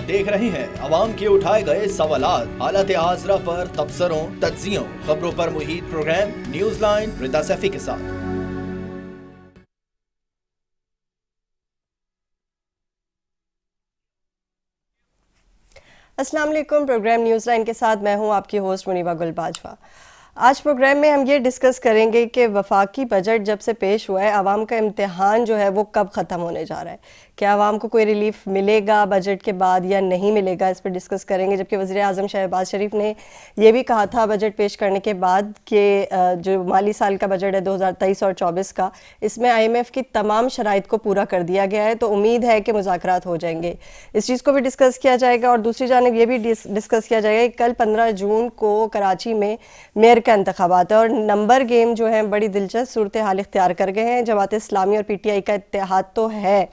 देख रहे हैं अवाम के उठाए गए सवालात, हालत हाज़रा पर तबसरों, तज्जियों, खबरों पर मुहित program news line Rita Saifi के साथ। अस्सलाम वालेकुम। प्रोग्राम न्यूज़ लाइन के साथ मैं हूं आपकी होस्ट मुनीबा गुल बाजवा। आज प्रोग्राम में हम ये डिस्कस करेंगे कि वफाकी बजट जब से पेश हुआ है, आवाम का इम्तिहान जो है वो कब ख़त्म होने जा रहा है। क्या आवाम को कोई रिलीफ मिलेगा बजट के बाद या नहीं मिलेगा, इस पर डिस्कस करेंगे। जबकि वज़ीर आज़म शहबाज शरीफ ने यह भी कहा था बजट पेश करने के बाद कि जो माली साल का बजट है 2023 और 24 का, इसमें IMF की तमाम शराइत को पूरा कर दिया गया है, तो उम्मीद है कि मुज़ाकरात हो जाएंगे। इस चीज़ को भी डिस्कस किया जाएगा और दूसरी जानिब ये भी डिस्कस किया जाएगा कि कल 15 जून को कराची में मेयर का इंतखाबात है और नंबर गेम जो है बड़ी दिलचस्प सूरत हाल इख्तियार कर गए हैं। जमात इस्लामी और PTI का इत्तेहाद तो है,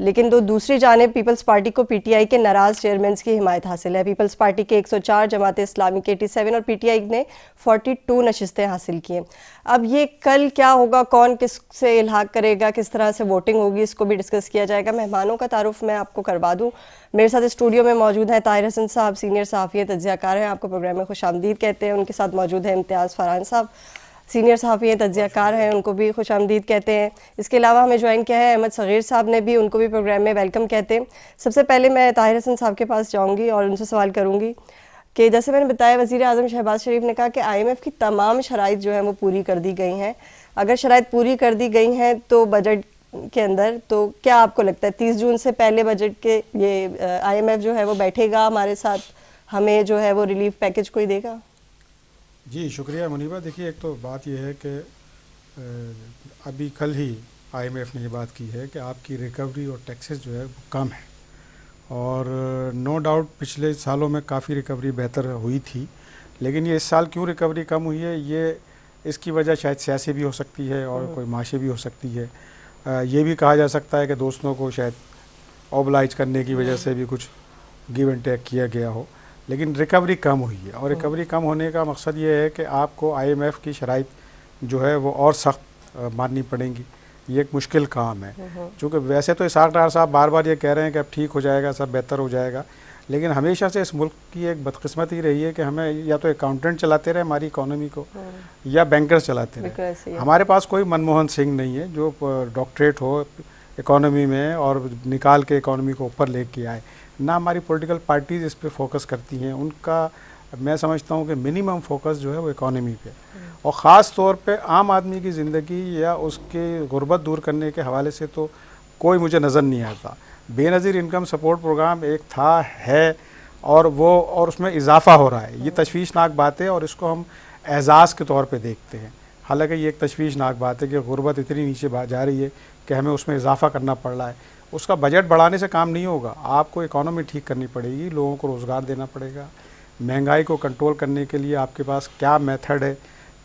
लेकिन तो दूसरी जानिब पीपल्स पार्टी को PTI के नाराज़ चेयरमैन की हिमायत हासिल है। पीपल्स पार्टी के 104, जमात इस्लामी के 87 और PTI ने 42 नशिस्तें हासिल की हैं। अब ये कल क्या होगा, कौन किस से इल्हाक करेगा, किस तरह से वोटिंग होगी, इसको भी डिस्कस किया जाएगा। मेहमानों का तारुफ मैं आपको करवा दूँ। मेरे साथ स्टूडियो में मौजूद हैं ताहिर हसन साहब, सीनियर सहाफ़ी तज्ज़ियाकार हैं, आपको प्रोग्राम में खुशामदीद कहते हैं। उनके साथ मौजूद है इम्तियाज़ फरहान साहब, सीनियर सहाफ़ी तज्ज़ियाकार हैं, उनको भी खुशामदीद कहते हैं। इसके अलावा हमें ज्वाइन किया है अहमद सग़ीर साहब ने भी, उनको भी प्रोग्राम में वेलकम कहते हैं। सबसे पहले मैं ताहिर हसन साहब के पास जाऊँगी और उनसे सवाल करूँगी कि जैसे मैंने बताया, वज़ीर आज़म शहबाज शरीफ ने कहा कि IMF की तमाम शराइत जो है वो पूरी कर दी गई हैं। अगर शराइत पूरी कर दी गई हैं तो बजट के अंदर, तो क्या आपको लगता है 30 जून से पहले बजट के ये IMF जो है वो बैठेगा हमारे साथ, हमें जो है वो रिलीफ पैकेज कोई देगा? जी शुक्रिया मुनीबा। देखिए, एक तो बात यह है कि अभी कल ही IMF ने ये बात की है कि आपकी रिकवरी और टैक्सेस जो है वो कम है, और नो डाउट पिछले सालों में काफ़ी रिकवरी बेहतर हुई थी, लेकिन ये इस साल क्यों रिकवरी कम हुई है, ये इसकी वजह शायद सियासी भी हो सकती है और कोई माशी भी हो सकती है। ये भी कहा जा सकता है कि दोस्तों को शायद ओबलाइज करने की वजह से भी कुछ गिव एंड टेक किया गया हो, लेकिन रिकवरी कम हुई है। और रिकवरी कम होने का मकसद ये है कि आपको IMF की शराइत जो है वो और सख्त माननी पड़ेंगी। ये एक मुश्किल काम है, क्योंकि वैसे तो इसाक डार साहब बार बार ये कह रहे हैं कि अब ठीक हो जाएगा, सब बेहतर हो जाएगा, लेकिन हमेशा से इस मुल्क की एक बदकिस्मती रही है कि हमें या तो अकाउंटेंट चलाते रहे हमारी इकॉनमी को, या बैंकर्स चलाते रहे। हमारे पास कोई मनमोहन सिंह नहीं है जो डॉक्टरेट हो इकॉनमी में और निकाल के इकॉनमी को ऊपर लेके आए, ना हमारी पॉलिटिकल पार्टीज़ इस पे फोकस करती हैं। उनका मैं समझता हूँ कि मिनिमम फोकस जो है वो इकॉनमी पे, और ख़ास तौर पे आम आदमी की ज़िंदगी या उसकी गुर्बत दूर करने के हवाले से तो कोई मुझे नज़र नहीं आता। बेनज़ीर इनकम सपोर्ट प्रोग्राम एक था, है, और उसमें इजाफ़ा हो रहा है। ये तशवीशनाक बात है और इसको हम एजाज़ के तौर पे देखते हैं। हालांकि ये एक तशवीशनाक बात है कि गुर्बत इतनी नीचे जा रही है कि हमें उसमें इजाफ़ा करना पड़ रहा है। उसका बजट बढ़ाने से काम नहीं होगा, आपको इकॉनमी ठीक करनी पड़ेगी, लोगों को रोज़गार देना पड़ेगा। महंगाई को कंट्रोल करने के लिए आपके पास क्या मेथड है,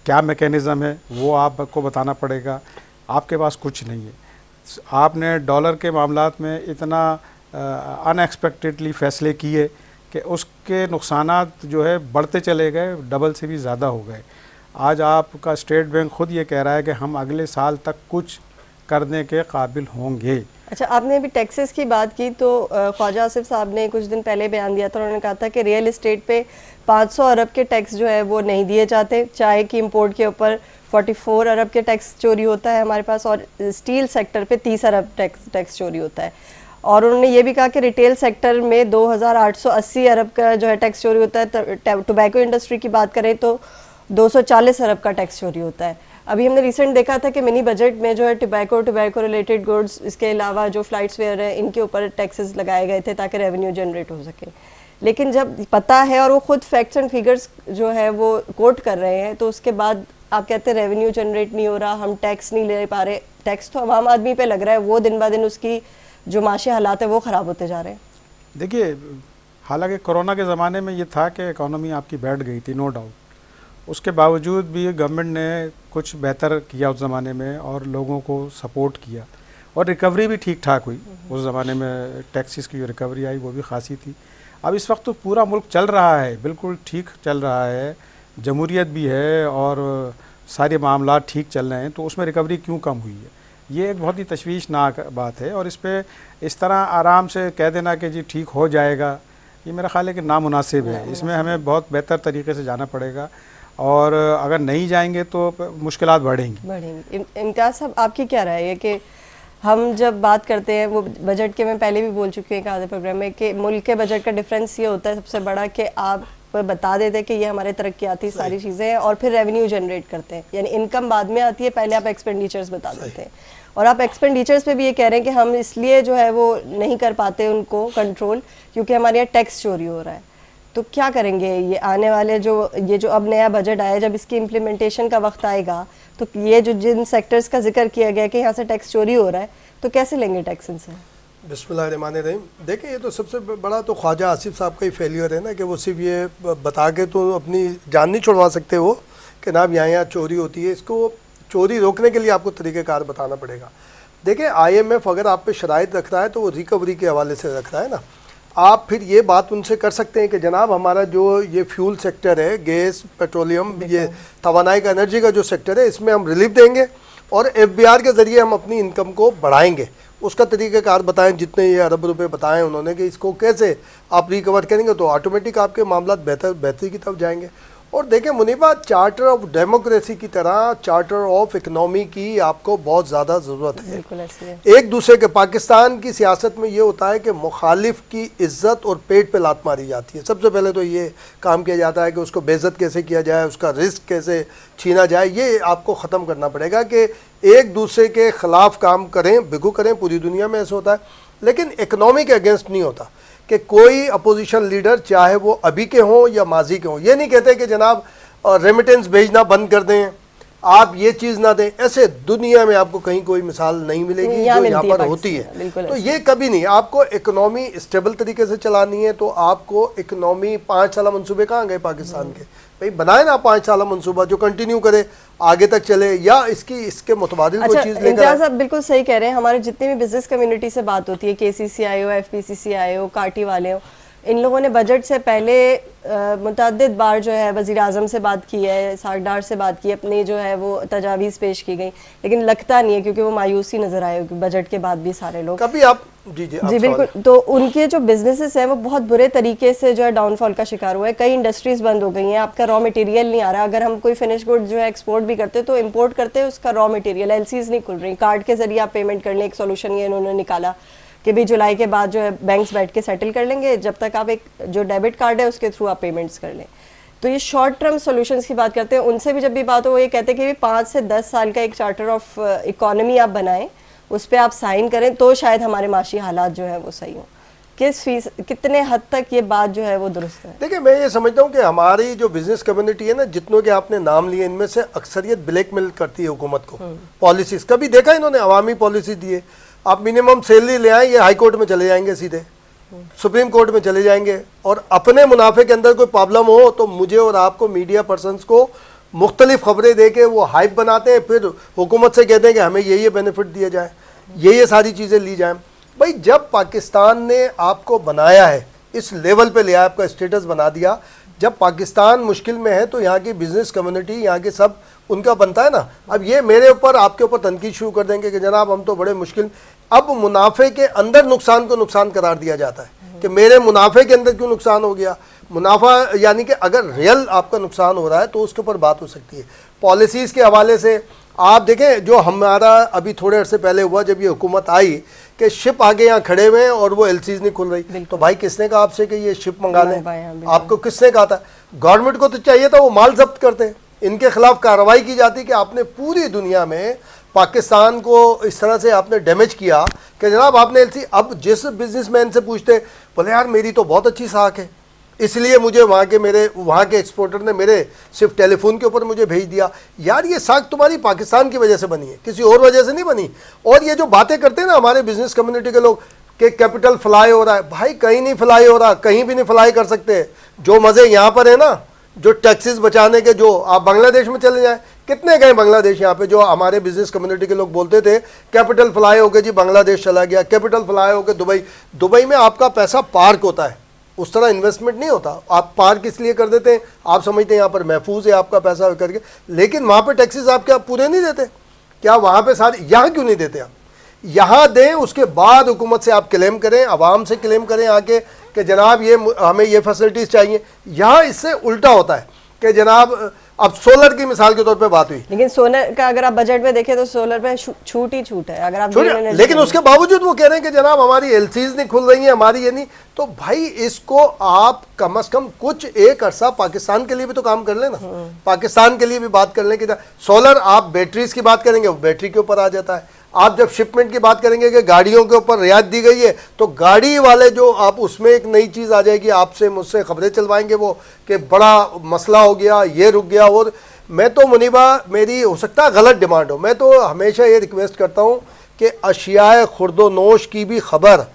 क्या मैकेनिज़्म है, वो आपको बताना पड़ेगा। आपके पास कुछ नहीं है। आपने डॉलर के मामलात में इतना अनएक्सपेक्टेडली फ़ैसले किए कि उसके नुकसानात जो है बढ़ते चले गए, डबल से भी ज़्यादा हो गए। आज आपका स्टेट बैंक खुद ये कह रहा है कि हम अगले साल तक कुछ करने के काबिल होंगे। अच्छा, आपने अभी टैक्सेस की बात की, तो ख्वाजा आसिफ साहब ने कुछ दिन पहले बयान दिया था, उन्होंने कहा था कि रियल एस्टेट पे 500 अरब के टैक्स जो है वो नहीं दिए जाते। चाय की इंपोर्ट के ऊपर 44 अरब के टैक्स चोरी होता है हमारे पास, और स्टील सेक्टर पे 30 अरब टैक्स चोरी होता है। और उन्होंने ये भी कहा कि रिटेल सेक्टर में 2880 अरब का जो है टैक्स चोरी होता है। टोबैको इंडस्ट्री की बात करें तो 240 अरब का टैक्स चोरी होता है। अभी हमने रिसेंट देखा था कि मिनी बजट में जो है टोबैको रिलेटेड गुड्स, इसके अलावा जो फ्लाइट्स वेयर है, इनके ऊपर टैक्सेस लगाए गए थे ताकि रेवेन्यू जनरेट हो सके। लेकिन जब पता है और वो खुद फैक्ट्स एंड फिगर्स जो है वो कोट कर रहे हैं, तो उसके बाद आप कहते हैं रेवेन्यू जनरेट नहीं हो रहा, हम टैक्स नहीं ले पा रहे। टैक्स तो आम आदमी पे लग रहा है, वो दिन ब दिन उसकी जो माशी हालात है वो ख़राब होते जा रहे हैं। देखिए, हालांकि कोरोना के ज़माने में ये था कि इकॉनमी आपकी बैठ गई थी, नो डाउट, उसके बावजूद भी गवर्नमेंट ने कुछ बेहतर किया उस ज़माने में और लोगों को सपोर्ट किया, और रिकवरी भी ठीक ठाक हुई। उस ज़माने में टैक्सेस की जो रिकवरी आई वो भी खासी थी। अब इस वक्त तो पूरा मुल्क चल रहा है, बिल्कुल ठीक चल रहा है, जमहूरियत भी है और सारे मामला ठीक चल रहे हैं, तो उसमें रिकवरी क्यों कम हुई है? ये एक बहुत ही तशवीशनाक बात है, और इस पर इस तरह आराम से कह देना कि जी ठीक हो जाएगा, ये मेरा ख्याल है कि नामुनासिब है। इसमें हमें बहुत बेहतर तरीके से जाना पड़ेगा, और अगर नहीं जाएंगे तो मुश्किलात बढ़ेंगी। इम्तियाज़ साहब, आपकी क्या राय है कि हम जब बात करते हैं वो बजट के, मैं पहले भी बोल चुकी हूँ आधे प्रोग्राम में, कि मुल्क के बजट का डिफरेंस ये होता है सबसे बड़ा कि आप बता देते हैं कि ये हमारे तरक्याती सारी चीज़ें हैं, और फिर रेवेन्यू जनरेट करते हैं, यानी इनकम बाद में आती है, पहले आप एक्सपेंडिचर्स बता देते हैं। और आप एक्सपेंडिचर्स पे भी ये कह रहे हैं कि हम इसलिए जो है वो नहीं कर पाते उनको कंट्रोल, क्योंकि हमारे यहाँ टैक्स चोरी हो रहा है। तो क्या करेंगे ये आने वाले जो अब नया बजट आया, जब इसकी इम्प्लीमेंटेशन का वक्त आएगा, तो ये जो जिन सेक्टर्स का जिक्र किया गया कि यहाँ से टैक्स चोरी हो रहा है, तो कैसे लेंगे टैक्स इनसे? बिस्मिल्लाहिर्रहमानिर्रहीम। देखिए, ये तो सबसे बड़ा तो ख्वाजा आसिफ साहब का ही फेलियर है ना, कि वो सिर्फ ये बता के तो अपनी जान नहीं छुड़वा सकते वो कि ना यहाँ चोरी होती है। इसको चोरी रोकने के लिए आपको तरीक़ेकार बताना पड़ेगा। देखिए, IMF अगर आप पे शराइत रख रहा है तो वो रिकवरी के हवाले से रख रहा है ना। आप फिर ये बात उनसे कर सकते हैं कि जनाब हमारा जो ये फ्यूल सेक्टर है, गैस, पेट्रोलियम, ये तवानाई का, एनर्जी का जो सेक्टर है, इसमें हम रिलीफ देंगे और FBR के ज़रिए हम अपनी इनकम को बढ़ाएंगे। उसका तरीक़ाकार बताएं, जितने ये अरब रुपए बताएं उन्होंने कि इसको कैसे आप रिकवर करेंगे, तो ऑटोमेटिक आपके मामला बेहतरी की तरफ जाएंगे। और देखें मुनीबा, चार्टर ऑफ डेमोक्रेसी की तरह चार्टर ऑफ इकनॉमी की आपको बहुत ज़्यादा ज़रूरत है। एक दूसरे के, पाकिस्तान की सियासत में ये होता है कि मुखालिफ की इज्जत और पेट पे लात मारी जाती है। सबसे पहले तो ये काम किया जाता है कि उसको बेइज्जत कैसे किया जाए, उसका रिस्क कैसे छीना जाए। ये आपको ख़त्म करना पड़ेगा कि एक दूसरे के ख़िलाफ़ काम करें, बिगू करें। पूरी दुनिया में ऐसा होता है, लेकिन इकनॉमी के अगेंस्ट नहीं होता कि कोई अपोजिशन लीडर, चाहे वो अभी के हों या माजी के हों, ये नहीं कहते कि जनाब रेमिटेंस भेजना बंद कर दें, आप ये चीज़ ना दें। ऐसे दुनिया में आपको कहीं कोई मिसाल नहीं मिलेगी जो यहाँ पर होती है। तो ये कभी नहीं। आपको इकनॉमी स्टेबल तरीके से चलानी है तो आपको इकनॉमी 5 साल मंसूबे कहाँ गए पाकिस्तान के? भाई बनाए ना 5 साल मंसूबा जो कंटिन्यू करे, आगे तक चले, या इसके मुतबादिल कोई चीज़ लेकर। इम्तियाज़, आप बिल्कुल सही कह रहे हैं। हमारे जितने भी बिजनेस कम्युनिटी से बात होती है, KCCI हो, FPCCI हो, काटी वाले हो, इन लोगों ने बजट से पहले मुतअद्दिद बार जो है वज़ीर आज़म से बात की है, सागडार से बात की, अपनी जो है वो तजावीज़ पेश की गई, लेकिन लगता नहीं है, क्योंकि वो मायूसी नज़र आए बजट के बाद भी सारे लोग। कभी आप जी बिल्कुल। तो उनके जो बिजनेसेस हैं वो बहुत बुरे तरीके से जो है डाउनफॉल का शिकार हुआ है। कई इंडस्ट्रीज़ बंद हो गई हैं, आपका रॉ मटेरियल नहीं आ रहा। अगर हम कोई फिनिश गुड जो है एक्सपोर्ट भी करते तो इम्पोर्ट करते हैं उसका रॉ मटेरियल, LCs नहीं खुल रही। कार्ड के ज़रिए आप पेमेंट कर लें, एक सोल्यूशन ये इन्होंने निकाला कि भी जुलाई के बाद जो है बैंक्स बैठ के सेटल कर लेंगे, जब तक आप एक जो डेबिट कार्ड है उसके थ्रू आप पेमेंट्स कर लें। तो ये शॉर्ट टर्म सॉल्यूशंस की बात करते हैं। उनसे भी जब भी बात हो, वो ये कहते हैं कि 5 से 10 साल का एक चार्टर ऑफ इकोनॉमी आप बनाएं, उस पर आप साइन करें तो शायद हमारे माशी हालात जो है वो सही हो। कितने हद तक ये बात जो है वो दुरुस्त है? देखिए, मैं ये समझता हूँ कि हमारी जो बिजनेस कम्युनिटी है ना, जितनों के आपने नाम लिए, इनमें से अक्सरियत ब्लैकमेल करती है हुकूमत को। पॉलिसीज कभी देखा इन्होंने अवामी पॉलिसी दी है, आप मिनिमम सैलरी ले आए, ये हाई कोर्ट में चले जाएंगे, सीधे सुप्रीम कोर्ट में चले जाएंगे, और अपने मुनाफे के अंदर कोई प्रॉब्लम हो तो मुझे और आपको, मीडिया पर्सनस को मुख्तलिफ खबरें दे के वो हाइप बनाते हैं, फिर हुकूमत से कहते हैं कि हमें ये बेनिफिट दिया जाए, ये सारी चीज़ें ली जाएं। भाई, जब पाकिस्तान ने आपको बनाया है, इस लेवल पे लिया, आपका स्टेटस बना दिया, जब पाकिस्तान मुश्किल में है तो यहाँ की बिजनेस कम्युनिटी, यहाँ के सब उनका बनता है ना। अब ये मेरे ऊपर, आपके ऊपर तनकीद शुरू कर देंगे कि जनाब हम तो बड़े मुश्किल। अब मुनाफे के अंदर नुकसान को नुकसान करार दिया जाता है कि मेरे मुनाफे के अंदर क्यों नुकसान हो गया। मुनाफा यानी कि अगर रियल आपका नुकसान हो रहा है तो उसके ऊपर बात हो सकती है। पॉलिसीज़ के हवाले से आप देखें, जो हमारा अभी थोड़े अर्से पहले हुआ, जब ये हुकूमत आई कि शिप आगे यहाँ खड़े हुए हैं और वो LCs नहीं खुल रही, तो भाई किसने कहा आपसे कि ये शिप मंगा लें? आपको किसने कहा था? गवर्नमेंट को तो चाहिए था वो माल जब्त करते, इनके खिलाफ कार्रवाई की जाती कि आपने पूरी दुनिया में पाकिस्तान को इस तरह से आपने डैमेज किया कि जनाब आपने LC। अब जिस बिजनेसमैन से पूछते, बोले यार मेरी तो बहुत अच्छी साख है, इसलिए मुझे वहाँ के एक्सपोर्टर ने मेरे सिर्फ टेलीफोन के ऊपर मुझे भेज दिया। यार ये साख तुम्हारी पाकिस्तान की वजह से बनी है, किसी और वजह से नहीं बनी। और ये जो बातें करते हैं ना हमारे बिजनेस कम्युनिटी के लोग कि कैपिटल फ्लाई हो रहा है, भाई कहीं नहीं फ्लाई हो रहा, कहीं भी नहीं फ्लाई कर सकते। जो मज़े यहाँ पर है ना, जो टैक्सेस बचाने के, जो आप बांग्लादेश में चले जाएं, कितने गए बांग्लादेश यहाँ पे, जो हमारे बिजनेस कम्युनिटी के लोग बोलते थे कैपिटल फ्लाई हो गया जी, बांग्लादेश चला गया, कैपिटल फ्लाई हो गया दुबई में आपका पैसा पार्क होता है, उस तरह इन्वेस्टमेंट नहीं होता। आप पार्क इसलिए कर देते हैं, आप समझते हैं यहाँ पर महफूज है आपका पैसा करके, लेकिन वहाँ पे टैक्सेस आपके आप पूरे नहीं देते क्या वहाँ पे सारी, यहाँ क्यों नहीं देते आप? यहाँ दें, उसके बाद हुकूमत से आप क्लेम करें, आवाम से क्लेम करें आके कि जनाब ये हमें ये फैसिलिटीज़ चाहिए। यहाँ इससे उल्टा होता है कि जनाब अब सोलर की मिसाल के तौर पे बात हुई, लेकिन सोलर का अगर आप बजट में देखें तो सोलर पे छूट ही छूट है अगर आप लेकिन उसके बावजूद वो कह रहे हैं कि जनाब हमारी एलसीज नहीं खुल रही है, हमारी ये नहीं। तो भाई इसको आप कम से कम कुछ एक अरसा पाकिस्तान के लिए भी तो काम कर लेना, पाकिस्तान के लिए भी बात कर लें कि सोलर, आप बैटरीज की बात करेंगे वो बैटरी के ऊपर आ जाता है। आप जब शिपमेंट की बात करेंगे कि गाड़ियों के ऊपर रियायत दी गई है, तो गाड़ी वाले जो आप उसमें एक नई चीज़ आ जाएगी, आपसे मुझसे खबरें चलवाएंगे वो कि बड़ा मसला हो गया, ये रुक गया वो। मैं तो मुनीबा, मेरी हो सकता है गलत डिमांड हो, मैं तो हमेशा ये रिक्वेस्ट करता हूँ कि अशियाए खुर्दो नोश की भी खबर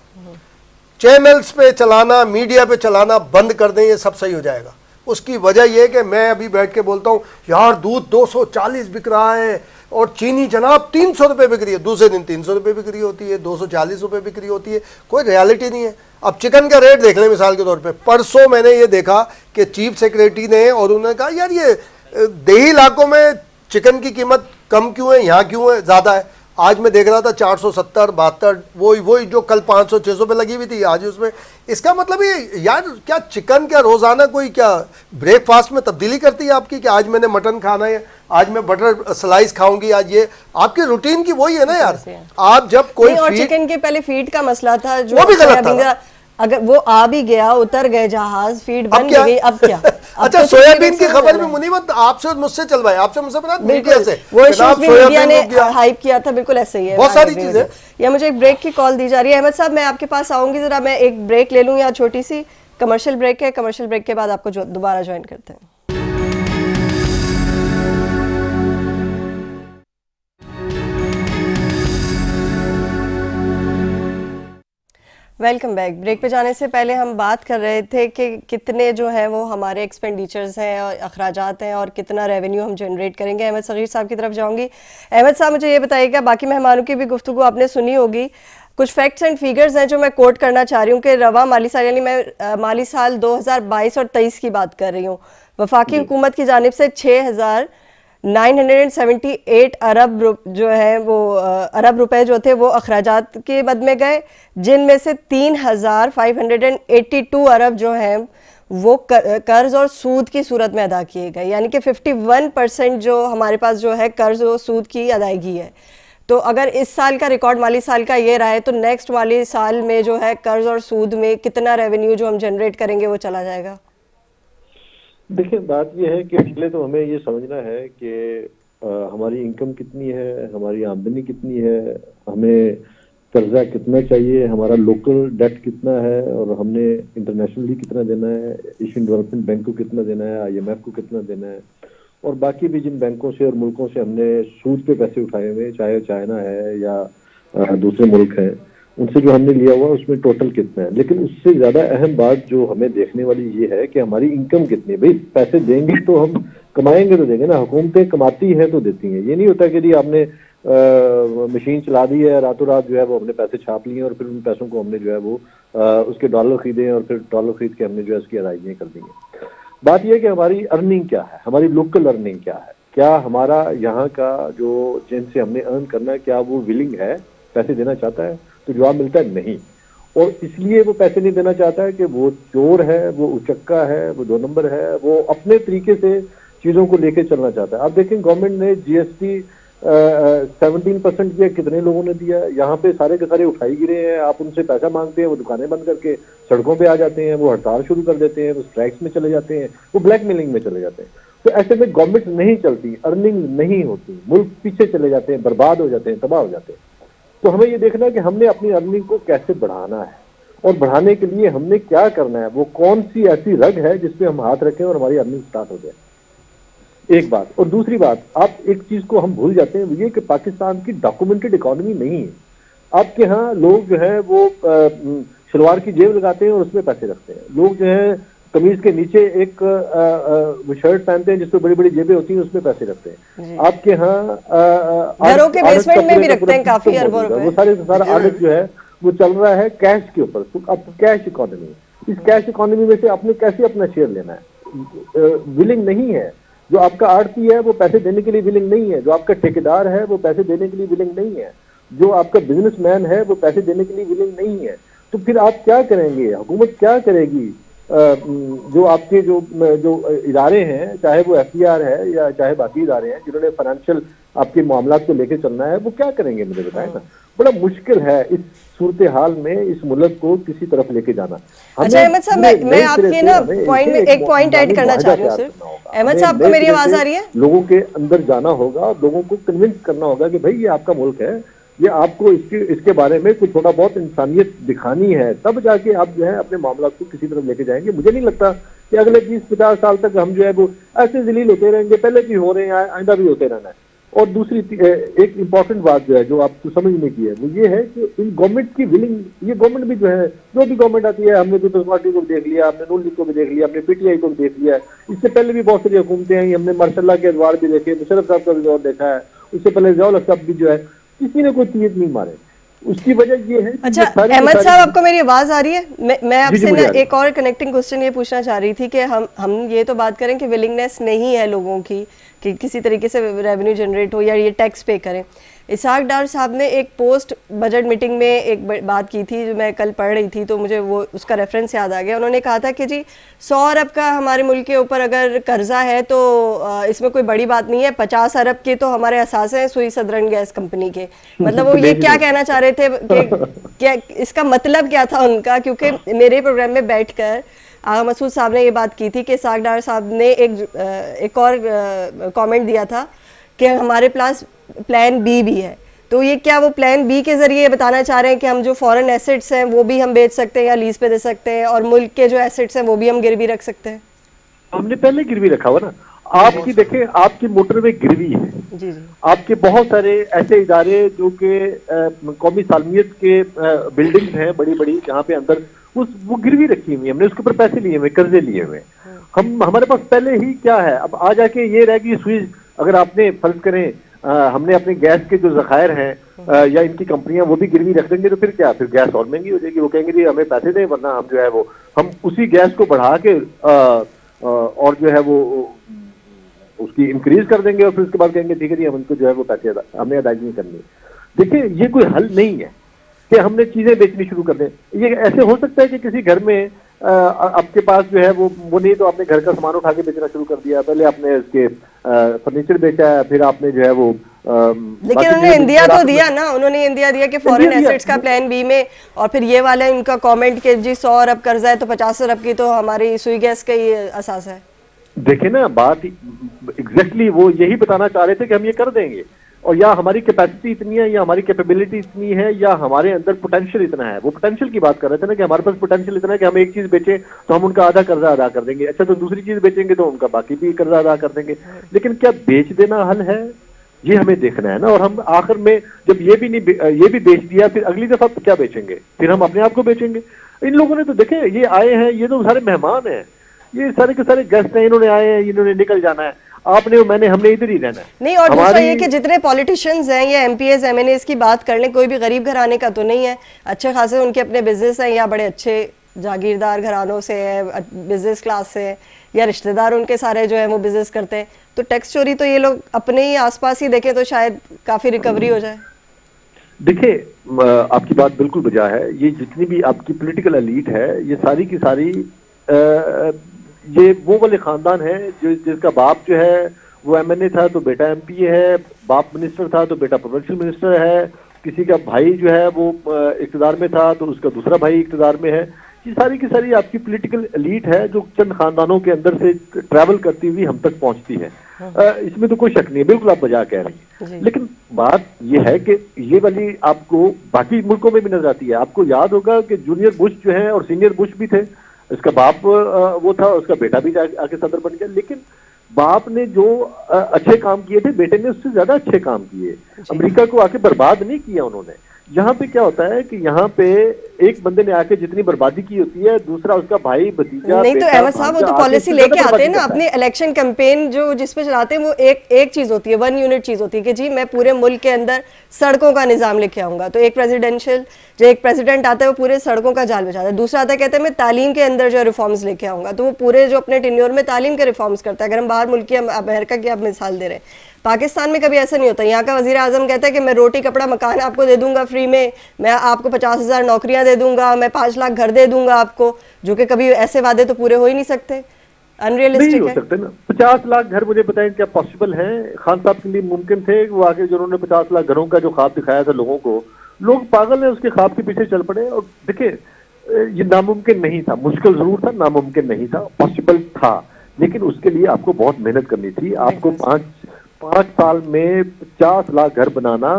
चैनल्स पे चलाना, मीडिया पे चलाना बंद कर दें, ये सब सही हो जाएगा। उसकी वजह यह कि मैं अभी बैठ के बोलता हूँ यार दूध 240 बिक रहा है और चीनी जनाब 300 रुपये बिक रही है, दूसरे दिन 300 रुपये बिक्री होती है, 240 रुपये बिक्री होती है, कोई रियलिटी नहीं है। अब चिकन का रेट देख लें मिसाल के तौर पे, परसों मैंने ये देखा कि चीफ सेक्रेटरी ने और उन्होंने कहा यार ये देही इलाकों में चिकन की कीमत कम क्यों है, यहाँ क्यों है ज़्यादा है। आज मैं देख रहा था 470, 72, वही जो कल 500-600 पे लगी हुई थी, आज उसमें। इसका मतलब ये यार क्या चिकन क्या रोज़ाना कोई क्या ब्रेकफास्ट में तब्दीली करती है आपकी कि आज मैंने मटन खाना है, आज मैं बटर स्लाइस खाऊंगी, आज ये आपकी रूटीन की वही है ना यार। आप जब कोई और चिकन के पहले फीड का मसला था जो वो भी गलत था, अगर वो आ भी गया, उतर गए जहाज, फीड बन गई, अब क्या? अच्छा सोयाबीन की खबर भी मुनीबत आपसे और मुझसे चलवाए, आपसे मुझसे बना मीडिया से, वो इश्यूज भी मीडिया ने हाइप किया था, बिल्कुल ऐसे ही है, बहुत सारी चीजें। या मुझे एक ब्रेक की कॉल दी जा रही है। अहमद साहब मैं आपके पास आऊंगी, जरा मैं एक ब्रेक ले लूं, या छोटी सी कमर्शियल ब्रेक है, कमर्शियल ब्रेक के बाद आपको दोबारा ज्वाइन करते हैं। Welcome back. ब्रेक पे जाने से पहले हम बात कर रहे थे कि कितने जो है वो हमारे एक्सपेंडिचर्स हैं और अखराजात हैं और कितना रेवेन्यू हम जनरेट करेंगे। अहमद सगीर साहब की तरफ जाऊंगी। अहमद साहब मुझे ये बताइएगा, बाकी मेहमानों की भी गुफ्तगू आपने सुनी होगी, कुछ फैक्ट्स एंड फिगर्स हैं जो मैं कोट करना चाह रही हूँ कि रवा माली साल, यानी मैं माली साल 2022 और 23 की बात कर रही हूँ, वफाकी हुकूमत की जानिब से 6,978 अरब जो है वो अरब रुपए जो थे वो अखराजात के मद में गए, जिनमें से 3,582 अरब जो हैं वो कर्ज और सूद की सूरत में अदा किए गए, यानी कि 51% जो हमारे पास जो है कर्ज और सूद की अदायगी है। तो अगर इस साल का रिकॉर्ड माली साल का ये रहा है तो नेक्स्ट माली साल में जो है कर्ज और सूद में कितना रेवेन्यू जो हम जनरेट करेंगे वो चला जाएगा? देखिए बात यह है कि पहले तो हमें ये समझना है कि हमारी इनकम कितनी है, हमारी आमदनी कितनी है, हमें कर्जा कितना चाहिए, हमारा लोकल डेट कितना है और हमने इंटरनेशनली कितना देना है, एशियन डेवलपमेंट बैंक को कितना देना है, IMF को कितना देना है, और बाकी भी जिन बैंकों से और मुल्कों से हमने सूद पे पैसे उठाए हुए, चाहे चाइना है या दूसरे मुल्क हैं, उनसे जो हमने लिया हुआ उसमें टोटल कितना है। लेकिन उससे ज्यादा अहम बात जो हमें देखने वाली ये है कि हमारी इनकम कितनी है। भाई पैसे देंगे तो हम कमाएंगे तो देंगे ना, हुकूमतें कमाती है तो देती हैं। ये नहीं होता कि जी आपने मशीन चला दी है, रातों रात जो है वो हमने पैसे छाप लिए और फिर उन पैसों को हमने जो है वो उसके डॉलर खरीदे और फिर डॉलर खरीद के हमने जो है उसकी अदायगियाँ कर दी हैं। बात यह है कि हमारी अर्निंग क्या है, हमारी लोकल अर्निंग क्या है, क्या हमारा यहाँ का जो जिनसे हमने अर्न करना है क्या वो विलिंग है, पैसे देना चाहता है? तो जवाब मिलता है नहीं। और इसलिए वो पैसे नहीं देना चाहता है कि वो चोर है, वो उचक्का है, वो 2 नंबर है, वो अपने तरीके से चीजों को लेके चलना चाहता है। आप देखें गवर्नमेंट ने GST 17% दिया, कितने लोगों ने दिया? यहाँ पे सारे के सारे उठाई गिरे हैं। आप उनसे पैसा मांगते हैं, वो दुकानें बंद करके सड़कों पे आ जाते हैं, वो हड़ताल शुरू कर देते हैं, वो स्ट्राइक्स में चले जाते हैं, वो ब्लैकमेलिंग में चले जाते हैं। तो ऐसे में गवर्नमेंट नहीं चलती, अर्निंग नहीं होती, मुल्क पीछे चले जाते हैं, बर्बाद हो जाते हैं, तबाह हो जाते हैं। तो हमें ये देखना है कि हमने अपनी अर्निंग को कैसे बढ़ाना है और बढ़ाने के लिए हमने क्या करना है, वो कौन सी ऐसी रग है जिसपे हम हाथ रखें और हमारी अर्निंग स्टार्ट हो जाए। एक बात। और दूसरी बात, आप एक चीज को हम भूल जाते हैं, वो ये कि पाकिस्तान की डॉक्यूमेंटेड इकोनॉमी नहीं है। आपके यहाँ लोग जो है वो शलवार की जेब लगाते हैं और उसमें पैसे रखते हैं। लोग जो है कमीज के नीचे एक शर्ट पहनते हैं जिसमें बड़ी बड़ी जेबें होती हैं, उसमें पैसे रखते हैं। आपके यहाँ घरों के बेसमेंट में भी रखते हैं काफी अरबों रुपए। वो सारा आदत जो है वो चल रहा है कैश के ऊपर। तो अब कैश इकोनॉमी, इस कैश इकोनॉमी में से आपने कैसे अपना शेयर लेना है? विलिंग नहीं है। जो आपका आड़ती है वो पैसे देने के लिए विलिंग नहीं है, जो आपका ठेकेदार है वो पैसे देने के लिए विलिंग नहीं है, जो आपका बिजनेसमैन है वो पैसे देने के लिए विलिंग नहीं है। तो फिर आप क्या करेंगे, हुकूमत क्या करेगी? जो आपके जो इदारे हैं, चाहे वो एफटीआर है या चाहे बाकी इदारे हैं जिन्होंने फाइनेंशियल आपके मामला को लेकर चलना है, वो क्या करेंगे मुझे बताएं ना। बड़ा मुश्किल है इस सूरत हाल में इस मुल्क को किसी तरफ लेके जाना। अच्छा अहमद साहब, मैं आपके ना पॉइंट में एक पॉइंट ऐड करना चाह रही हूँ सर। अहमद साहब को मेरी आवाज आ रही है? लोगों के अंदर जाना होगा और लोगों को कन्विंस करना होगा कि भाई ये आपका मुल्क है, ये आपको इसके बारे में कुछ थोड़ा बहुत इंसानियत दिखानी है, तब जाके आप जो है अपने मामला को किसी तरफ लेके जाएंगे। मुझे नहीं लगता कि अगले 20-50 साल तक हम जो है वो ऐसे जलील होते रहेंगे, पहले भी हो रहे हैं, आइंदा भी होते रहना है। और दूसरी एक इम्पॉर्टेंट बात जो है जो आपको समझने की है वो ये है कि इन गवर्नमेंट की विलिंग, ये गवर्नमेंट भी जो है, जो भी गवर्नमेंट आती है, हमने पीपल्स पार्टी को भी देख लिया, हमने नून लीग को भी देख लिया, हमने पीटीआई को भी देख लिया, इससे पहले भी बहुत सारी हुकूमतें आई, हमने मार्शल्लाह के अदवार भी देखे, मुशर्रफ साहब का भी दौर देखा है, उससे पहले ज़ियाउल हक साहब भी जो है किसी ने कोई तीर नहीं मारे। उसकी वजह ये है। अच्छा अहमद साहब, आपको मेरी आवाज आ रही है? मैं आपसे ना एक और कनेक्टिंग क्वेश्चन ये पूछना चाह रही थी कि हम ये तो बात करें कि विलिंगनेस नहीं है लोगों की कि किसी तरीके से रेवेन्यू जनरेट हो या ये टैक्स पे करें। इसहाक डार साहब ने एक पोस्ट बजट मीटिंग में एक बात की थी जो मैं कल पढ़ रही थी, तो मुझे वो उसका रेफरेंस याद आ गया। उन्होंने कहा था कि जी 100 अरब का हमारे मुल्क के ऊपर अगर कर्जा है तो इसमें कोई बड़ी बात नहीं है, 50 अरब के तो हमारे असासे हैं सुई सदरन गैस कंपनी के। मतलब वो ये क्या कहना चाह रहे थे कि क्या इसका मतलब क्या था उनका? क्योंकि मेरे प्रोग्राम में बैठकर आगा मसूद साहब ने ये बात की थी कि इसहाक डार साहब ने एक और कमेंट दिया था कि हमारे पास प्लान बी भी है। तो ये क्या वो प्लान बी के जरिए बताना चाह रहे हैं कि हम जो फॉरेन एसेट्स हैं वो भी हम बेच सकते हैं या लीज पे दे सकते हैं, और मुल्क के जो एसेट्स हैं वो भी हम गिरवी रख सकते हैं? हमने पहले गिरवी रखा हुआ ना। आपकी देखें, आपकी मोटरवे गिरवी है जी जी। आपके बहुत सारे ऐसे इदारे जो कि कौमी सालमियत के बिल्डिंग्स हैं बड़ी बड़ी, जहाँ पे अंदर वो गिरवी रखी हुई है, हमने उसके ऊपर पैसे लिए हुए, कर्जे लिए हुए। हमारे पास पहले ही क्या है, अब आ जाके ये रह गई स्विच। अगर आपने फर्ज करें हमने अपने गैस के जो जखायर हैं या इनकी कंपनियां वो भी गिरवी रख देंगे, तो फिर क्या, फिर गैस और महंगी हो जाएगी। वो कहेंगे जी हमें पैसे दें, वरना हम जो है वो हम उसी गैस को बढ़ा के और जो है वो उसकी इंक्रीज कर देंगे, और फिर उसके बाद कहेंगे ठीक है जी हम उनको जो है वो पैसे हमें अदायगी नहीं करनी। देखिए ये कोई हल नहीं है कि हमने चीजें बेचनी शुरू कर दें। ये ऐसे हो सकता है कि किसी घर में आपके पास जो है वो नहीं, तो आपने घर का सामान उठा के बेचना शुरू कर दिया। पहले आपने इसके फर्नीचर बेचा है, फिर आपने जो है वो लेकिन उन्होंने इंडिया तो दिया ना, उन्होंने इंडिया दिया कि फॉरेन एसेट्स का प्लान बी में। और फिर ये वाला इनका कमेंट कि जी 100 अरब कर्जा है तो 50 अरब की तो हमारी सुई गैस का ही असास है। देखे ना, बात एग्जैक्टली वो यही बताना चाह रहे थे कि हम ये कर देंगे, और या हमारी कैपेसिटी इतनी है, या हमारी कैपेबिलिटी इतनी है, या हमारे अंदर पोटेंशियल इतना है। वो पोटेंशियल की बात कर रहे थे ना कि हमारे पास पोटेंशियल इतना है कि हम एक चीज बेचें तो हम उनका आधा कर्जा अदा कर देंगे, अच्छा तो दूसरी चीज बेचेंगे तो उनका बाकी भी कर्जा अदा कर देंगे। लेकिन क्या बेच देना हल है? ये हमें देखना है ना। और हम आखिर में जब ये भी बेच दिया, फिर अगली दफा क्या बेचेंगे? फिर हम अपने आप को बेचेंगे। इन लोगों ने तो देखे, ये आए हैं, ये तो सारे मेहमान हैं, ये सारे के सारे गेस्ट हैं, इन्होंने आए हैं, इन्होंने निकल जाना है, आपने मैंने हमने इधर ही रहना है। नहीं, और दूसरा ये कि जितने पॉलिटिशियंस हैं या एमपीएस एमएनएस की बात कर लें, कोई भी गरीब घराने का तो नहीं है, अच्छे खासे उनके अपने बिजनेस हैं या बड़े अच्छे जागीरदार घरानों से है, बिजनेस क्लास से है, या रिश्तेदार उनके सारे जो है वो बिजनेस करते हैं। तो टैक्स चोरी तो ये लोग अपने ही आसपास ही देखें तो शायद काफी रिकवरी हो जाए। देखिए आपकी बात बिल्कुल बजा है। ये जितनी भी आपकी पॉलिटिकल एलीट है, ये सारी की सारी ये वो वाले खानदान है जिसका बाप जो है वो एमएनए था तो बेटा एमपी है, बाप मिनिस्टर था तो बेटा प्रोविंशियल मिनिस्टर है, किसी का भाई जो है वो इख्तिदार में था तो उसका दूसरा भाई इख्तिदार में है। ये सारी की सारी आपकी पॉलिटिकल एलीट है जो चंद खानदानों के अंदर से ट्रैवल करती हुई हम तक पहुंचती है। इसमें तो कोई शक नहीं है, बिल्कुल आप बजा कह रही हैं। लेकिन बात यह है कि ये वाली आपको बाकी मुल्कों में भी नजर आती है। आपको याद होगा कि जूनियर बुश जो है और सीनियर बुश भी थे, इसका बाप वो था, उसका बेटा भी आके सदर बन गया। लेकिन बाप ने जो अच्छे काम किए थे, बेटे ने उससे ज्यादा अच्छे काम किए। अमेरिका को आके बर्बाद नहीं किया उन्होंने। यहाँ पे क्या होता है कि यहाँ पे एक बंदे ने आके जितनी बर्बादी की होती है, दूसरा उसका भाई भतीजा नहीं तो बेटा, अहमद साहब वो तो भांजा आके पॉलिसी इससे लेके ज्यादा आते हैं बर्बादी ना, करता अपनी है। इलेक्शन कैंपेन जो जिस पे चलाते हैं वो एक चीज होती है, 1 यूनिट चीज होती है कि जी मैं पूरे मुल्क के अंदर सड़कों का निजाम लेके आऊंगा। तो एक प्रेसिडेंट आता है वो पूरे सड़कों का जाल बिछाता है, दूसरा आता है कहता है मैं तालीम के अंदर जो रिफॉर्म्स लेके आऊंगा, तो वो पूरे जो अपने टेन्योर में तालीम के रिफॉर्म्स करता है। अगर हम बाहर मुल्क की अमेरिका की आप मिसाल दे रहे हैं, पाकिस्तान में कभी ऐसा नहीं होता। यहाँ का वजीर आजम कहता है कि मैं रोटी कपड़ा मकान आपको दे दूंगा फ्री में, मैं आपको 50,000 नौकरियां दे दूंगा, मैं 5 लाख घर दे दूंगा आपको, जो कि कभी ऐसे वादे तो पूरे हो ही नहीं सकते, नहीं अनरियलिस्टिक हो है। सकते ना। 50 लाख घर मुझे बताएं क्या पॉसिबल है? खान साहब के लिए मुमकिन थे वो आगे जो उन्होंने 50 लाख घरों का जो ख्वाब दिखाया था लोगों को, लोग पागल है उसके ख्वाब के पीछे चल पड़े। और देखिए ये नामुमकिन नहीं था, मुश्किल जरूर था, नामुमकिन नहीं था, पॉसिबल था, लेकिन उसके लिए आपको बहुत मेहनत करनी थी। आपको 5 साल में 50 लाख घर बनाना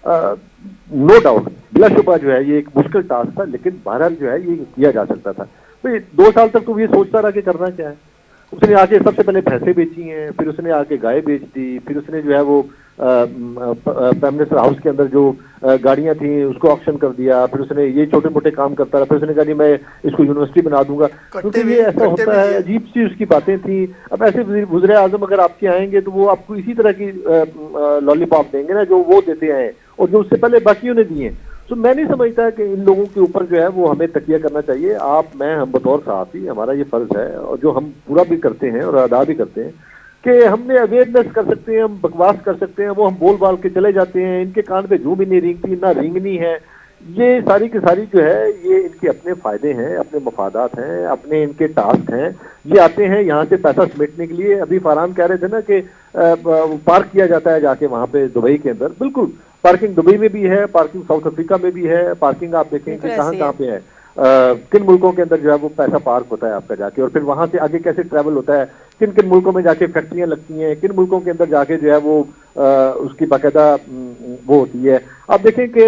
नो डाउट बिलाशुबा जो है ये एक मुश्किल टास्क था, लेकिन बहरहाल जो है ये किया जा सकता था। भाई 2 साल तक तो ये सोचता रहा कि करना क्या है। उसने आके सबसे पहले भैंसे बेची हैं, फिर उसने आके गाय बेच दी, फिर उसने जो है वो प्राइम मिनिस्टर हाउस के अंदर जो गाड़ियां थी उसको ऑक्शन कर दिया, फिर उसने ये छोटे मोटे काम करता रहा, फिर उसने कहा जी मैं इसको यूनिवर्सिटी बना दूंगा, क्योंकि ये ऐसा होता है। अजीब सी उसकी बातें थी। अब ऐसे वज़ीर आज़म अगर आपके आएंगे तो वो आपको इसी तरह की लॉलीपॉप देंगे ना जो वो देते आए और जो उससे पहले बाकियों ने दिए। तो मैं नहीं समझता कि इन लोगों के ऊपर जो है वो हमें तकिया करना चाहिए। हम बतौर सहाफ़ी हमारा ये फर्ज है और जो हम पूरा भी करते हैं और अदा भी करते हैं कि हमने अवेयरनेस कर सकते हैं, हम बकवास कर सकते हैं, वो हम बोल बाल के चले जाते हैं, इनके कान पे जूं भी नहीं रेंगती ना रेंगनी है। ये सारी की सारी जो है ये इनके अपने फायदे हैं, अपने मफादात हैं, अपने इनके टास्क हैं। ये आते हैं यहाँ से पैसा समेटने के लिए। अभी फरहान कह रहे थे ना कि पार्क किया जाता है जाके वहाँ पे दुबई के अंदर, बिल्कुल पार्किंग दुबई में भी है, पार्किंग साउथ अफ्रीका में भी है, पार्किंग आप देखें कि कहाँ कहाँ पे है, किन मुल्कों के अंदर जो है वो पैसा पार्क होता है आपका जाके, और फिर वहां से आगे कैसे ट्रैवल होता है, किन किन मुल्कों में जाके फैक्ट्रियां लगती हैं, किन मुल्कों के अंदर जाके जो है वो उसकी बाकायदा वो होती है। आप देखें कि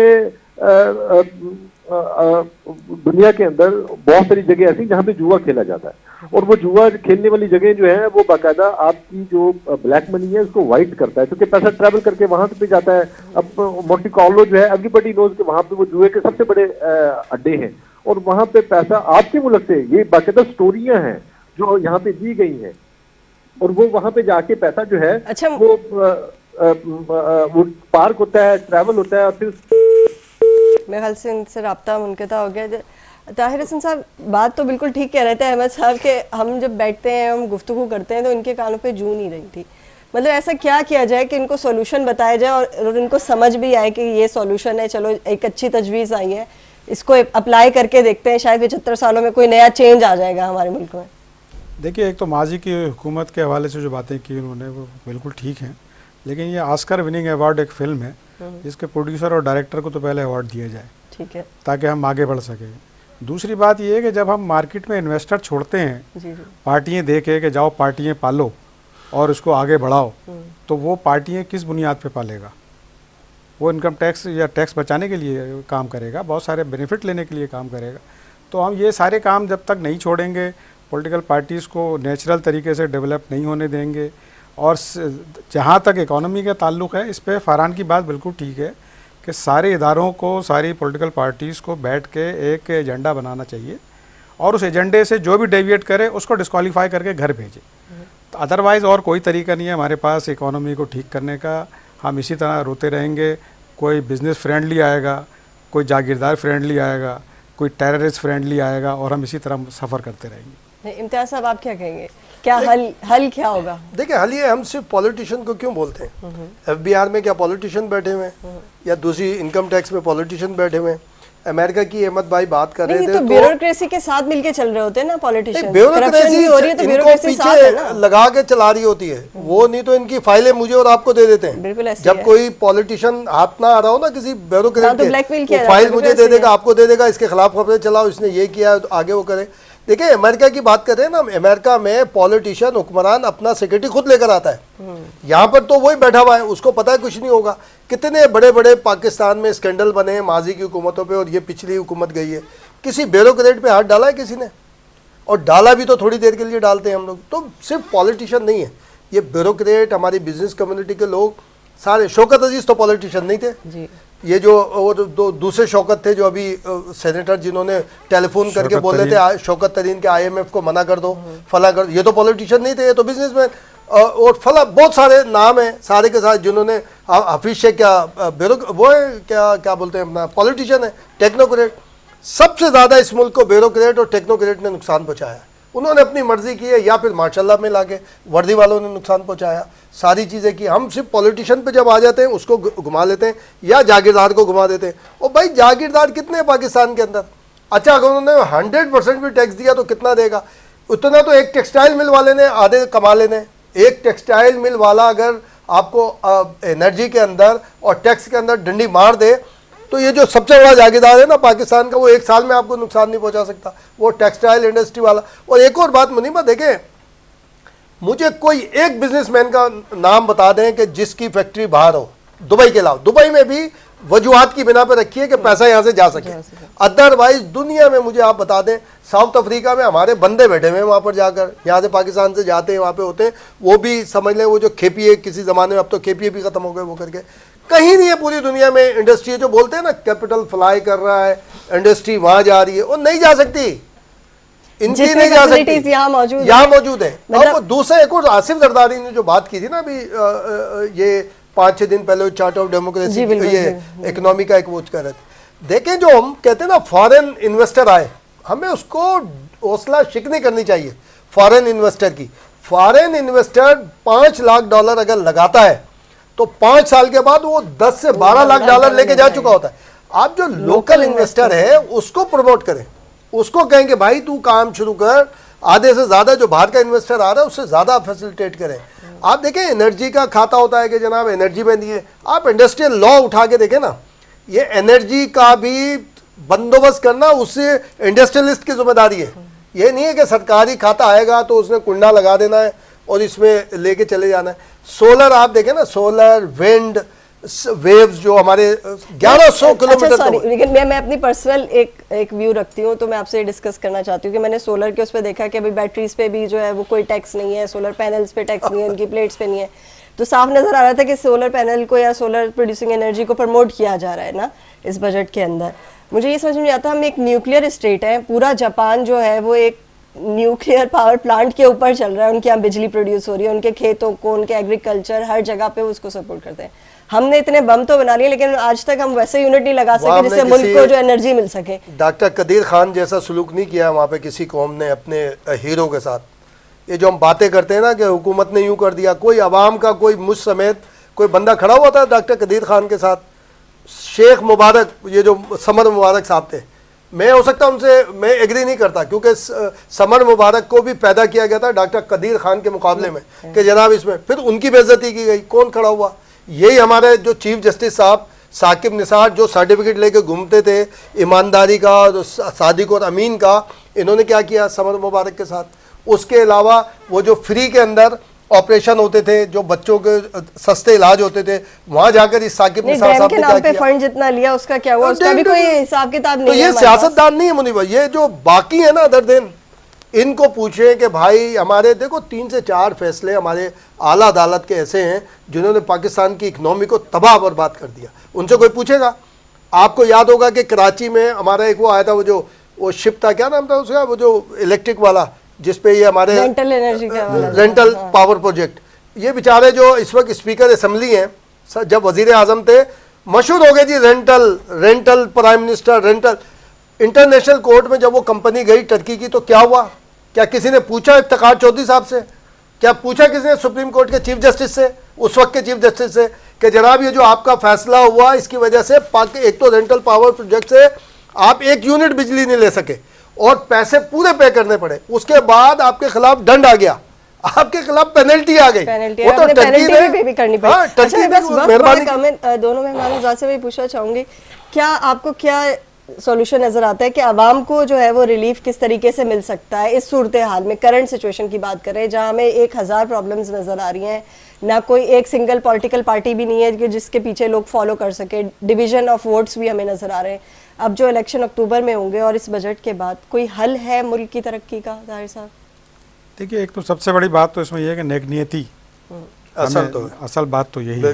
दुनिया के अंदर बहुत सारी जगह ऐसी जहाँ पे जुआ खेला जाता है, और वो जुआ खेलने वाली जगह जो है वो बाकायदा आपकी जो ब्लैक मनी है उसको वाइट करता है, क्योंकि पैसा ट्रैवल करके वहां पे जाता है। अब मोंटी कार्लो जो है एवरीबॉडी नोज कि वहां पे वो जुए के सबसे बड़े अड्डे हैं, और वहां पे पैसा आपके मुल्क से, ये बाकायदा स्टोरियां हैं जो यहाँ पे दी गई हैं, और वो वहां पे जाके पैसा जो है अच्छा वो पार्क होता है, ट्रैवल होता है, और फिर मेरे ख्याल से इनसे रब्ता मुनक़ता हो गया। ताहिर हसन साहब बात तो बिल्कुल ठीक कह रहे थे अहमद साहब के, हम जब बैठते हैं हम गुफ्तगू करते हैं तो इनके कानों पे जूं नहीं रही थी। मतलब ऐसा क्या किया जाए कि इनको सॉल्यूशन बताया जाए और इनको समझ भी आए कि ये सॉल्यूशन है, चलो एक अच्छी तजवीज़ आई है, इसको अप्लाई करके देखते हैं, शायद 75 सालों में कोई नया चेंज आ जाएगा हमारे मुल्क में। देखिए, एक तो माजी की हुकूमत के हवाले से जो बातें की उन्होंने वो बिल्कुल ठीक हैं, लेकिन ये ऑस्कर विनिंग अवार्ड एक फ़िल्म है जिसके प्रोड्यूसर और डायरेक्टर को तो पहले अवार्ड दिया जाए, ठीक है, ताकि हम आगे बढ़ सकें। दूसरी बात ये है कि जब हम मार्केट में इन्वेस्टर छोड़ते हैं पार्टियाँ दे के जाओ पार्टियाँ पालो और उसको आगे बढ़ाओ, तो वो पार्टियाँ किस बुनियाद पे पालेगा? वो इनकम टैक्स या टैक्स बचाने के लिए काम करेगा, बहुत सारे बेनिफिट लेने के लिए काम करेगा। तो हम ये सारे काम जब तक नहीं छोड़ेंगे, पॉलिटिकल पार्टीज़ को नेचुरल तरीके से डेवलप नहीं होने देंगे। और जहाँ तक इकोनॉमी का ताल्लुक़ है, इस पे फरहान की बात बिल्कुल ठीक है कि सारे इदारों को, सारी पॉलिटिकल पार्टीज़ को बैठ के एक एजेंडा बनाना चाहिए और उस एजेंडे से जो भी डेविएट करे उसको डिस्क्वालीफाई करके घर भेजे। तो अदरवाइज़ और कोई तरीका नहीं है हमारे पास इकोनॉमी को ठीक करने का। हम इसी तरह रोते रहेंगे, कोई बिज़नेस फ्रेंडली आएगा, कोई जागीरदार फ्रेंडली आएगा, कोई टेररिस्ट फ्रेंडली आएगा, और हम इसी तरह सफ़र करते रहेंगे। इम्तियाज़ साहब आप क्या कहेंगे, क्या हल क्या होगा? देखिए, हल ये हम सिर्फ पॉलिटिशियन को क्यों बोलते हैं? एफबीआर में क्या पॉलिटिशियन बैठे हुए हैं, या दूसरी इनकम टैक्स में पॉलिटिशियन बैठे हुए हैं? अमेरिका की अहमद भाई बात कर रहे थे तो ब्यूरोक्रेसी के साथ मिलके चल रहे होते हैं ना पॉलिटिशियन। ब्यूरोक्रेसी हो रही है तो ब्यूरोक्रेसी पीछे लगा के चला रही होती है वो, नहीं तो इनकी फाइलें मुझे और आपको दे देते हैं। बिल्कुल ऐसे जब कोई पॉलिटिशियन हाथ ना आ रहा हो ना किसी ब्यूरोक्रेट के, फाइल मुझे दे देगा, आपको दे देगा, इसके खिलाफ खबरें चलाओ, इसने ये किया तो आगे वो करे। देखिए, अमेरिका की बात करें ना, अमेरिका में पॉलिटिशियन हुक्मरान अपना सेक्रेटरी खुद लेकर आता है। यहाँ पर तो वही बैठा हुआ है, उसको पता है कुछ नहीं होगा। कितने बड़े बड़े पाकिस्तान में स्कैंडल बने हैं माजी की हुकूमतों पे, और ये पिछली हुकूमत गई है, किसी ब्यूरोक्रेट पे हाथ डाला है किसी ने? और डाला भी तो थोड़ी देर के लिए डालते हैं हम लोग। तो सिर्फ पॉलिटिशियन नहीं है, ये ब्यूरोक्रेट, हमारी बिजनेस कम्युनिटी के लोग, सारे। शौकत अजीज तो पॉलिटिशियन नहीं थे जी। ये जो और दूसरे शौकत थे जो अभी सेनेटर जिन्होंने टेलीफोन करके बोल रहे थे शौकत तरीन के IMF को मना कर दो, फला कर, ये तो पॉलिटिशियन नहीं थे, ये तो बिजनेसमैन और फला बहुत सारे नाम हैं सारे के साथ जिन्होंने हफीज शेख क्या वो है क्या बोलते हैं अपना पॉलिटिशियन है, टेक्नोक्रेट। सबसे ज़्यादा इस मुल्क को ब्यूरोक्रेट और टेक्नोक्रेट ने नुकसान पहुँचाया। उन्होंने अपनी मर्जी की है या फिर माशाल्लाह में लाके वर्दी वालों ने नुकसान पहुँचाया, सारी चीज़ें की। हम सिर्फ पॉलिटिशियन पे जब आ जाते हैं उसको घुमा लेते हैं या जागीरदार को घुमा देते हैं। और भाई जागीरदार कितने हैं पाकिस्तान के अंदर? अच्छा अगर उन्होंने 100% भी टैक्स दिया तो कितना देगा? उतना तो एक टेक्सटाइल मिल वाले ने आधे कमा लेने। एक टेक्सटाइल मिल वाला अगर आपको एनर्जी के अंदर और टैक्स के अंदर डंडी मार दे तो ये जो सबसे बड़ा जागीरदार है ना पाकिस्तान का, वो एक साल में आपको नुकसान नहीं पहुंचा सकता, वो टेक्सटाइल इंडस्ट्री वाला। और एक और बात मुनीबा देखें, मुझे कोई एक बिजनेसमैन का नाम बता दें कि जिसकी फैक्ट्री बाहर हो, दुबई के अलावा। दुबई में भी वजूहात की बिना पर रखी है कि पैसा यहाँ से जा सके, अदरवाइज दुनिया में मुझे आप बता दें, साउथ अफ्रीका में हमारे बंदे बैठे हुए हैं वहाँ पर जाकर, यहाँ से पाकिस्तान से जाते हैं वहाँ पे होते हैं, वो भी समझ लें वो जो KPA किसी ज़माने में, अब तो KPA भी ख़त्म हो गए वो करके, कहीं नहीं है पूरी दुनिया में इंडस्ट्री। जो बोलते हैं ना कैपिटल फ्लाई कर रहा है, इंडस्ट्री वहाँ जा रही है, वो नहीं जा सकती, इनकी नहीं जा सकती, यहाँ मौजूद है। और दूसरा एक और आसिफ जरदारी ने जो बात की थी ना अभी ये 5-6 दिन पहले चार्ट ऑफ डेमोक्रेसी ये इकोनॉमी का एक वो कर रहे थे। देखें जो हम कहते हैं ना फॉरेन इन्वेस्टर आए, हमें उसको हौसला शिकनी करनी चाहिए फॉरेन इन्वेस्टर की। फॉरेन इन्वेस्टर $5 लाख अगर लगाता है तो 5 साल के बाद वो 10 से 12 लाख डॉलर लेके जा चुका होता है। आप जो लोकल इन्वेस्टर है उसको प्रमोट करें, उसको कहें कि भाई तू काम शुरू कर, आधे से ज़्यादा जो बाहर का इन्वेस्टर आ रहा है उससे ज़्यादा फैसिलिटेट करें। आप देखें एनर्जी का खाता होता है कि जनाब एनर्जी में नहीं है, आप इंडस्ट्रियल लॉ उठा के देखें ना, ये एनर्जी का भी बंदोबस्त करना उससे इंडस्ट्रियलिस्ट की जिम्मेदारी है। ये नहीं है कि सरकारी खाता आएगा तो उसने कुंडा लगा देना है और इसमें लेके चले जाना है। सोलर आप देखें ना, सोलर विंड वेव्स जो हमारे 1100 किलोमीटर। सॉरी लेकिन मैं अपनी पर्सनल एक व्यू रखती हूँ, तो मैं आपसे डिस्कस करना चाहती हूँ कि मैंने सोलर के उस पर देखा कि अभी बैटरीज पे भी जो है वो कोई टैक्स नहीं है, सोलर पैनल्स पे टैक्स नहीं है, उनकी प्लेट्स पे नहीं है। तो साफ नजर आ रहा था कि सोलर पैनल को या सोलर प्रोड्यूसिंग एनर्जी को प्रमोट किया जा रहा है ना इस बजट के अंदर। मुझे ये समझ में नहीं आता, हम एक न्यूक्लियर स्टेट है, पूरा जापान जो है वो एक न्यूक्लियर पावर प्लांट के ऊपर चल रहा है, उनके यहाँ बिजली प्रोड्यूस हो रही है, उनके खेतों को, उनके एग्रीकल्चर हर जगह पे उसको सपोर्ट करते हैं। हमने इतने बम तो बना लिए लेकिन आज तक हम वैसे यूनिट नहीं लगा सके जिससे मुल्क को जो एनर्जी मिल सके। डॉक्टर कदीर खान जैसा सलूक नहीं किया वहाँ पे किसी कौम ने अपने हीरो के साथ। ये जो हम बातें करते हैं ना कि हुकूमत ने यूं कर दिया, कोई अवाम का कोई मुझ समेत कोई बंदा खड़ा हुआ था डॉक्टर कदीर खान के साथ, शेख मुबारक, ये जो समर मुबारक साहब थे, मैं हो सकता उनसे मैं एग्री नहीं करता क्योंकि समर मुबारक को भी पैदा किया गया था डॉक्टर कदीर खान के मुकाबले में कि जनाब इसमें, फिर उनकी बेइज्जती की गई। कौन खड़ा हुआ? यही हमारे जो चीफ जस्टिस साहब साकिब निसार जो सर्टिफिकेट लेके घूमते थे ईमानदारी का, सादिक और अमीन का, इन्होंने क्या किया समर मुबारक के साथ। उसके अलावा वो जो फ्री के अंदर ऑपरेशन होते थे, जो बच्चों के सस्ते इलाज होते थे, वहां जाकर इस साकिब निसार साहब ने क्या किया? फंड जितना लिया उसका क्या हुआ, उसका भी कोई हिसाब किताब नहीं। तो ये सियासतदान नहीं है मुनीबा, ये जो बाकी है ना अदर दिन, इनको पूछे कि भाई हमारे देखो 3 से 4 फैसले हमारे आला अदालत के ऐसे हैं जिन्होंने पाकिस्तान की इकनॉमी को तबाह बर्बाद कर दिया। उनसे कोई पूछेगा? आपको याद होगा कि कराची में हमारा एक वो आया था, वो शिप था, क्या नाम था उसका, वो जो इलेक्ट्रिक वाला जिसपे ये हमारे रेंटल एनर्जी का रेंटल पावर प्रोजेक्ट, ये बेचारे जो इस वक्त स्पीकर असेंबली हैं, जब वजीर आजम थे मशहूर हो गए जी रेंटल प्राइम मिनिस्टर रेंटल। इंटरनेशनल कोर्ट में जब वो कंपनी गई टर्की की तो क्या हुआ? क्या किसी ने पूछा इफ्तिखार चौधरी साहब से? क्या पूछा किसी ने सुप्रीम कोर्ट के चीफ जस्टिस से, उस वक्त के चीफ जस्टिस से, कि जनाब ये जो आपका फैसला हुआ इसकी वजह से एक तो रेंटल पावर प्रोजेक्ट से आप 1 यूनिट बिजली नहीं ले सके और पैसे पूरे पे करने पड़े, उसके बाद आपके खिलाफ दंड आ गया, आपके खिलाफ पेनल्टी आ गई, वो तो टर्की ने भी करनी पड़ी। अच्छा मैं बस मेहरबानी दोनों मेहमानों से भी पूछना चाहूंगी, क्या आपको क्या सॉल्यूशन नजर आता है कि आवाम को जो है वो रिलीफ किस तरीके से मिल सकता है इस सूरत हाल में? करंट सिचुएशन की बात करें जहां हमें 1000 प्रॉब्लम्स नजर आ रही हैं, ना कोई एक सिंगल पॉलिटिकल पार्टी भी नहीं है कि जिसके पीछे लोग फॉलो कर सके, डिवीजन ऑफ वोट्स भी हमें नजर आ रहे हैं। अब जो इलेक्शन अक्टूबर में होंगे और इस बजट के बाद कोई हल है मुल्क की तरक्की का ताहिर साहब? देखिए एक तो सबसे बड़ी बात तो इसमें यह है कि नेकनियती, असल बात तो यही है।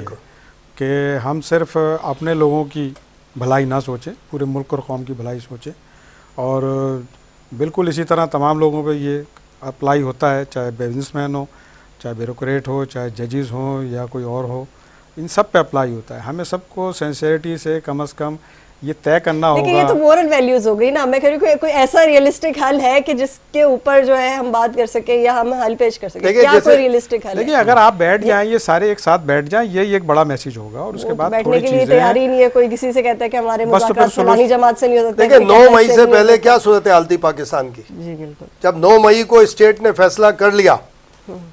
कि हम सिर्फ अपने लोगों की भलाई ना सोचें, पूरे मुल्क और कौम की भलाई सोचें। और बिल्कुल इसी तरह तमाम लोगों पे ये अप्लाई होता है, चाहे बिजनेसमैन हो, चाहे ब्यूरोक्रेट हो, चाहे जजेस हो या कोई और हो, इन सब पे अप्लाई होता है। हमें सबको सिंसेरिटी से कम से कम ये तय करना होगा। लेकिन ये तो मोरल वैल्यूज हो गई ना। मैं कह रही हूँ कोई ऐसा रियलिस्टिक हल है कि जिसके ऊपर जो है हम बात कर सके या हम हल पेश कर सके, क्या कोई रियलिस्टिक हल है? देखिए, अगर आप बैठ जाएं, ये सारे एक साथ बैठ जाएं, यही एक बड़ा मैसेज होगा। और उसके बाद बैठने के लिए तैयारी नहीं है कोई, किसी से कहता है कि हमारे मुज़ाकरात फलानी जमात से नहीं हो सकते। देखिए 9 मई से पहले क्या सूरत हाल थी पाकिस्तान की? जी बिल्कुल। जब 9 मई को स्टेट ने फैसला कर लिया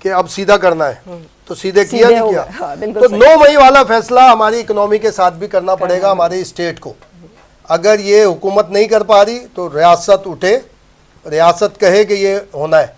कि अब सीधा करना है, तो सीधे किया नहीं किया? हाँ, तो 9 मई वाला फैसला हमारी इकोनॉमी के साथ भी करना पड़ेगा हमारे स्टेट को। अगर ये हुकूमत नहीं कर पा रही तो रियासत उठे, रियासत कहे कि ये होना है।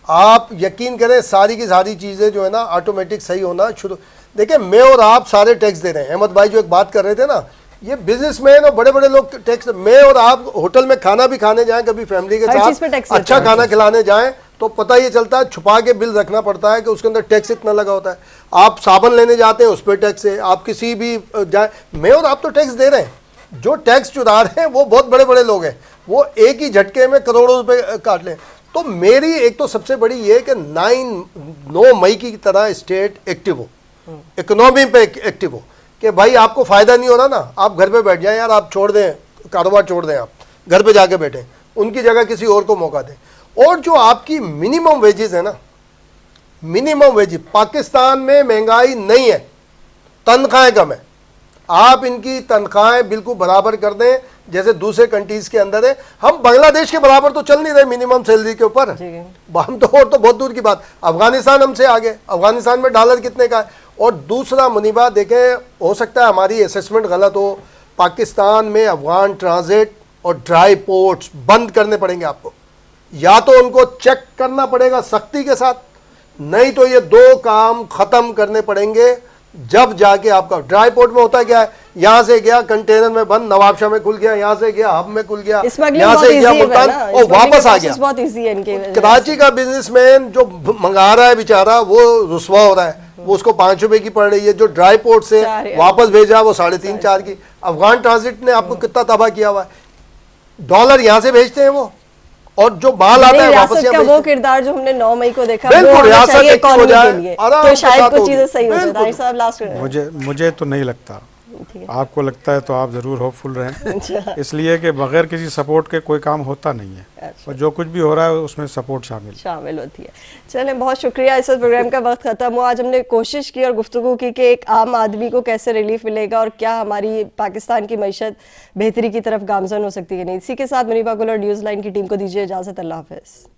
आप यकीन करें सारी की सारी चीज़ें जो है ना ऑटोमेटिक सही होना शुरू। देखिए मैं और आप सारे टैक्स दे रहे हैं। अहमद भाई जो एक बात कर रहे थे ना, ये बिजनेसमैन और बड़े बड़े लोग टैक्स, मैं और आप होटल में खाना भी खाने जाएं कभी फैमिली के साथ, अच्छा खाना खिलाने जाएं तो पता ये चलता है, छुपा के बिल रखना पड़ता है कि उसके अंदर टैक्स इतना लगा होता है। आप साबुन लेने जाते हैं उस पर टैक्स है, आप किसी भी जाए, मैं और आप तो टैक्स दे रहे हैं। जो टैक्स चुरा रहे हैं वो बहुत बड़े बड़े लोग हैं, वो एक ही झटके में करोड़ों रुपए काट लें। तो मेरी एक तो सबसे बड़ी ये कि 9 मई की तरह स्टेट एक्टिव हो, इकोनॉमी पे एक्टिव हो कि भाई आपको फ़ायदा नहीं हो रहा ना, आप घर पे बैठ जाएं यार, आप छोड़ दें कारोबार, छोड़ दें, आप घर पे जाके बैठें, उनकी जगह किसी और को मौका दें। और जो आपकी मिनिमम वेजेस है ना, मिनिमम वेजेस पाकिस्तान में महंगाई नहीं है, तनख्वाहें कम है, आप इनकी तनख्वाहें बिल्कुल बराबर कर दें जैसे दूसरे कंट्रीज के अंदर है। हम बांग्लादेश के बराबर तो चल नहीं रहे मिनिमम सैलरी के ऊपर, हम तो और तो बहुत दूर की बात। अफगानिस्तान हमसे आगे, अफगानिस्तान में डॉलर कितने का है। और दूसरा मुनीबा देखें, हो सकता है हमारी असेसमेंट गलत हो, पाकिस्तान में अफगान ट्रांजिट और ड्राई पोर्ट्स बंद करने पड़ेंगे आपको, या तो उनको चेक करना पड़ेगा सख्ती के साथ, नहीं तो ये 2 काम खत्म करने पड़ेंगे जब जाके आपका। ड्राई पोर्ट में होता क्या है, यहाँ से गया कंटेनर में बंद, नवाबशाह में खुल गया, यहाँ से गया हब में खुल गया, यहाँ से गया मुल्तान और वापस आ गया। बहुत इजी है इनके। कराची का बिजनेसमैन जो मंगा रहा है बेचारा वो रुसवा हो रहा है, वो उसको 5 रुपए की पड़ रही है। जो ड्राई पोर्ट से वापस भेजा वो 3.5-4 की। अफगान ट्रांजिट ने आपको कितना तबाह किया हुआ है। डॉलर यहाँ से भेजते हैं वो, और जो माल आता है वापस का वो किरदार जो हमने 9 मई को देखा, बिल्कुल रियासत एक्टिव हो जाए, तो शायद कुछ चीजें सही हो जाए। साहब लास्ट मुझे तो नहीं लगता, आपको लगता है तो आप जरूर होपफुल रहें, इसलिए कि बगैर किसी सपोर्ट के कोई काम होता नहीं है। और जो कुछ भी हो रहा है उसमें सपोर्ट शामिल होती है। चलें, बहुत शुक्रिया। इस प्रोग्राम का वक्त खत्म हुआ। आज हमने कोशिश की और गुफ्तगू की कि एक आम आदमी को कैसे रिलीफ मिलेगा और क्या हमारी पाकिस्तान की मईशत बेहतरी की तरफ गामजन हो सकती है नहीं। इसी के साथ मुनीबा गुल और न्यूज़ लाइन की टीम को दीजिए इजाज़त। अल्लाह हाफ़िज़।